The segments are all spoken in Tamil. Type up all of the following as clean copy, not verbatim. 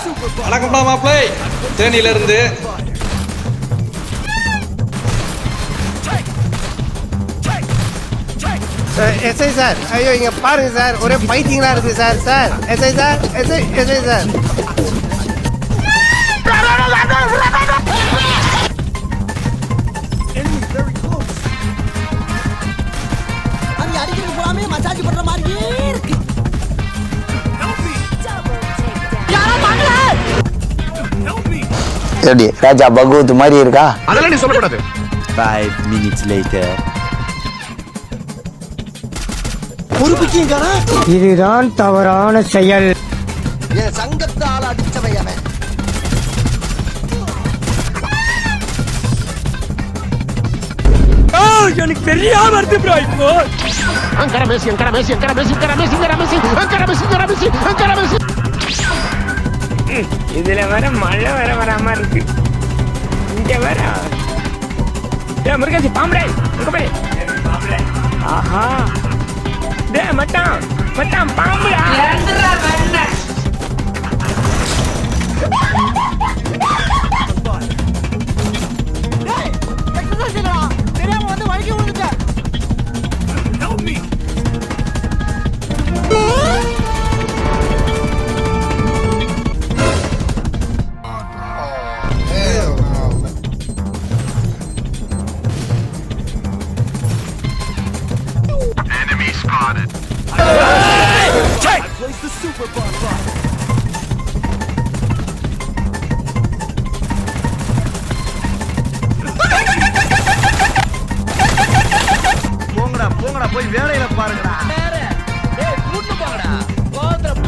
வணக்கம்டா மாப்பிள்ளை, தேனியில இருந்து. எஸ்ஐ சார், ஐயோ இங்க பாருங்க சார், ஒரே பைத்தியங்களா இருக்கு sir. Sir SI sir, SI sir. அங்க அடிக்கிறது போலாமே மசாஜ் பண்ற மாதிரியே இருக்கு. எப்படி ராஜா பகவத் மாதிரி இருக்கா? அதெல்லாம் நீ சொல்லக்கூடாது. 5 minutes later. இதுதான் தவறான செயல். என் சங்கத்தால் அடிச்சவை அவன். எனக்கு தெரியாம இருக்கு ப்ரோ. இப்போ அங்கர மேசி இதுல வர மழை வராம இருக்கு. இங்க வர முருகேசி பாம்பளே பாம்பளே. ஆஹா டே மட்டான் பாம்பளா. தெரியாம வந்து வழுக்கி விழுந்துட்டேன். போங்கடா போய் வேலையில பாருங்கடா. கூட்டு போங்கடா.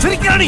சிரிக்கிறானி.